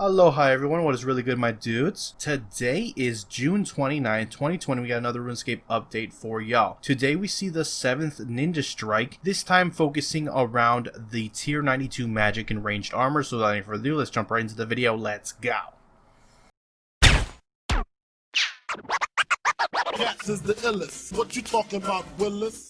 Aloha everyone, what is really good my dudes? Today is June 29, 2020, we got another RuneScape update for y'all. Today we see the 7th Ninja Strike, this time focusing around the tier 92 magic and ranged armor. So without any further ado, let's jump right into the video, let's go! Cats is the illest. What you talking about, Willis?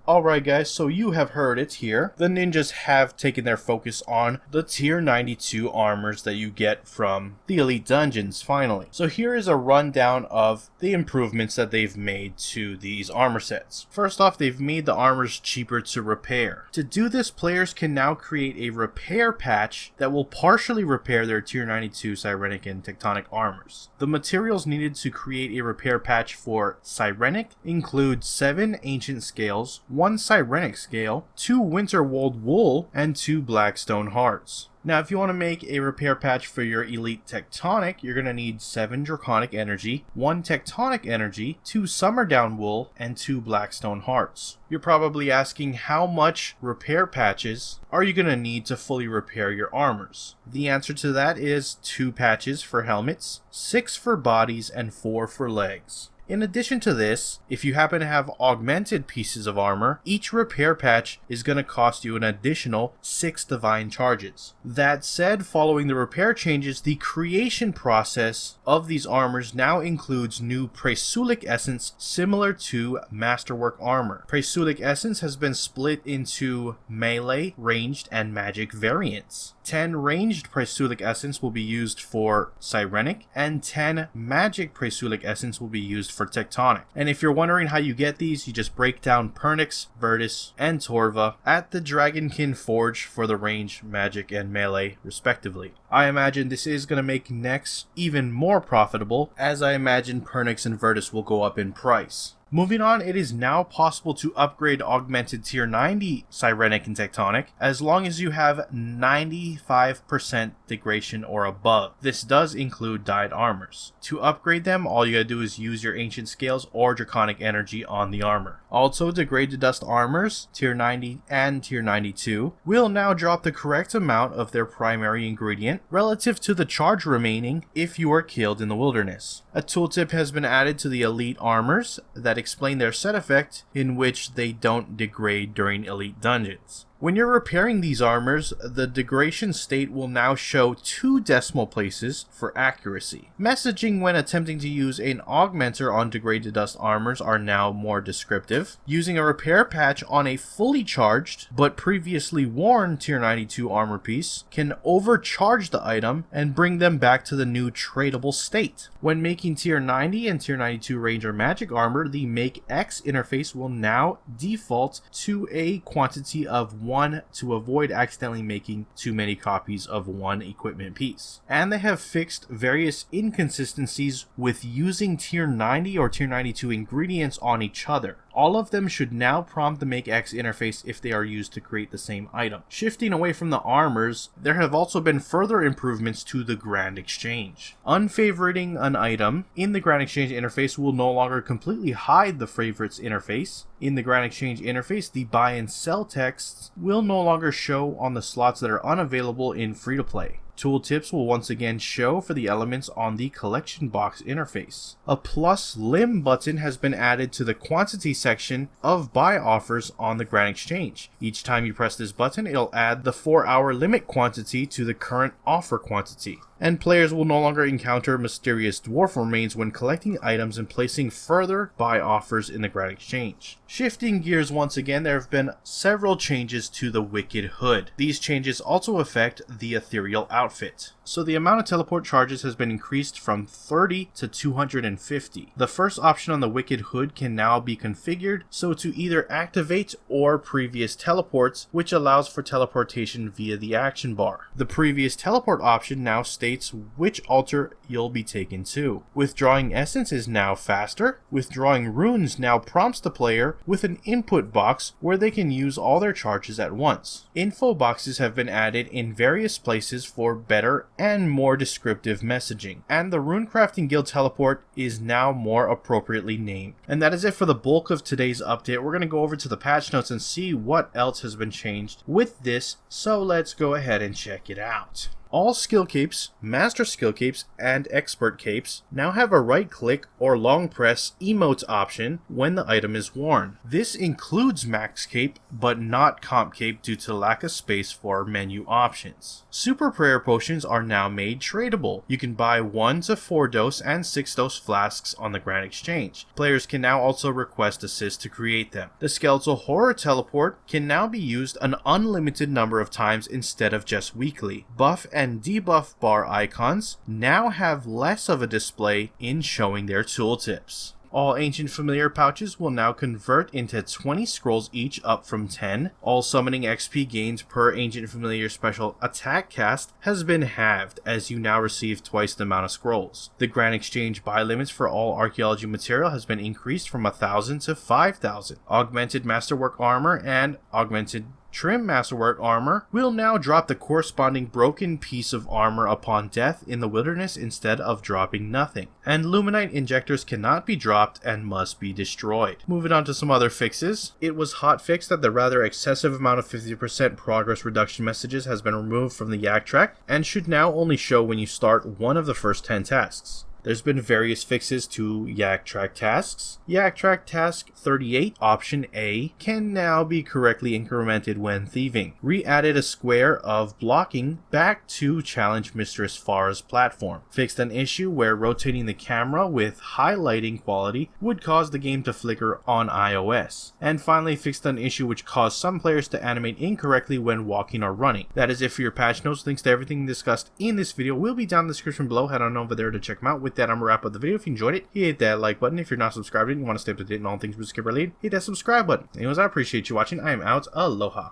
Alright guys, so you have heard it here. The ninjas have taken their focus on the tier 92 armors that you get from the elite dungeons, finally. So here is a rundown of the improvements that they've made to these armor sets. First off, they've made the armors cheaper to repair. To do this, players can now create a repair patch that will partially repair their tier 92 Sirenic and Tectonic armors. The materials needed to create a repair patch for Sirenic include 7 ancient scales, 1 Sirenic scale, 2 winter-wooled wool, and 2 blackstone hearts. Now, if you want to make a repair patch for your elite Tectonic, you're going to need 7 draconic energy, 1 tectonic energy, 2 summer down wool, and 2 blackstone hearts. You're probably asking, how much repair patches are you going to need to fully repair your armors? The answer to that is 2 patches for helmets, 6 for bodies, and 4 for legs. In addition to this, if you happen to have augmented pieces of armor, each repair patch is going to cost you an additional 6 divine charges. That said, following the repair changes, the creation process of these armors now includes new Presulic Essence similar to Masterwork armor. Presulic Essence has been split into melee, ranged, and magic variants. 10 ranged Presulic Essence will be used for Sirenic, and 10 magic Presulic Essence will be used for Tectonic. And if you're wondering how you get these, you just break down Pernix, Virtus, and Torva at the Dragonkin Forge for the range, magic, and melee, respectively. I imagine this is going to make Nex even more profitable, as I imagine Pernix and Virtus will go up in price. Moving on, it is now possible to upgrade augmented tier 90 Sirenic and Tectonic as long as you have 95% degradation or above. This does include dyed armors. To upgrade them, all you gotta do is use your ancient scales or draconic energy on the armor. Also, degrade to dust armors, tier 90 and tier 92, will now drop the correct amount of their primary ingredient relative to the charge remaining if you are killed in the wilderness. A tooltip has been added to the elite armors that explain their set effect, in which they don't degrade during elite dungeons. When you're repairing these armors, the degradation state will now show 2 decimal places for accuracy. Messaging when attempting to use an augmenter on degraded dust armors are now more descriptive. Using a repair patch on a fully charged but previously worn tier 92 armor piece can overcharge the item and bring them back to the new tradable state. When making tier 90 and tier 92 ranger magic armor, the Make X interface will now default to a quantity of 1 to avoid accidentally making too many copies of one equipment piece. And they have fixed various inconsistencies with using tier 90 or tier 92 ingredients on each other. All of them should now prompt the Make X interface if they are used to create the same item. Shifting away from the armors, there have also been further improvements to the Grand Exchange. Unfavoriting an item in the Grand Exchange interface will no longer completely hide the favorites interface. In the Grand Exchange interface, the buy and sell texts will no longer show on the slots that are unavailable in free-to-play. Tooltips will once again show for the elements on the collection box interface. A plus lim button has been added to the quantity section of buy offers on the Grand Exchange. Each time you press this button, it'll add the 4-hour limit quantity to the current offer quantity. And players will no longer encounter mysterious dwarf remains when collecting items and placing further buy offers in the Grand Exchange. Shifting gears once again, there have been several changes to the Wicked Hood. These changes also affect the ethereal outfit. So the amount of teleport charges has been increased from 30 to 250. The first option on the Wicked Hood can now be configured so to either activate or previous teleports, which allows for teleportation via the action bar. The previous teleport option now states which altar you'll be taken to. Withdrawing essence is now faster. Withdrawing runes now prompts the player with an input box where they can use all their charges at once. Info boxes have been added in various places for better and more descriptive messaging, and the Runecrafting Guild teleport is now more appropriately named. And that is it for the bulk of today's update. We're going to go over to the patch notes and see what else has been changed with this, so let's go ahead and check it out. All skill capes, master skill capes, and expert capes now have a right click or long press emote option when the item is worn. This includes max cape, but not comp cape due to lack of space for menu options. Super prayer potions are now made tradable. You can buy 1 to 4 dose and 6 dose flasks on the Grand Exchange. Players can now also request assist to create them. The Skeletal Horror Teleport can now be used an unlimited number of times instead of just weekly. Buff and debuff bar icons now have less of a display in showing their tooltips. All Ancient Familiar pouches will now convert into 20 scrolls each, up from 10. All summoning XP gains per Ancient Familiar special attack cast has been halved, as you now receive twice the amount of scrolls. The Grand Exchange buy limits for all archaeology material has been increased from 1,000 to 5,000. Augmented Masterwork Armor and Augmented Trim Masterwork Armor will now drop the corresponding broken piece of armor upon death in the wilderness instead of dropping nothing. And Luminite injectors cannot be dropped and must be destroyed. Moving on to some other fixes. It was hotfixed that the rather excessive amount of 50% progress reduction messages has been removed from the Yak track and should now only show when you start one of the first 10 tasks. There's been various fixes to Yak Track tasks. Yak Track Task 38, Option A, can now be correctly incremented when thieving. Re-added a square of blocking back to Challenge Mistress Farah's platform. Fixed an issue where rotating the camera with high lighting quality would cause the game to flicker on iOS. And finally fixed an issue which caused some players to animate incorrectly when walking or running. That is it for your patch notes. Links to everything discussed in this video will be down in the description below. Head on over there to check them out. With that, I'm gonna wrap up the video. If you enjoyed it, hit that like button. If you're not subscribed and you want to stay up to date on all things RuneScape related, hit that subscribe button. Anyways, I appreciate you watching. I am out. Aloha.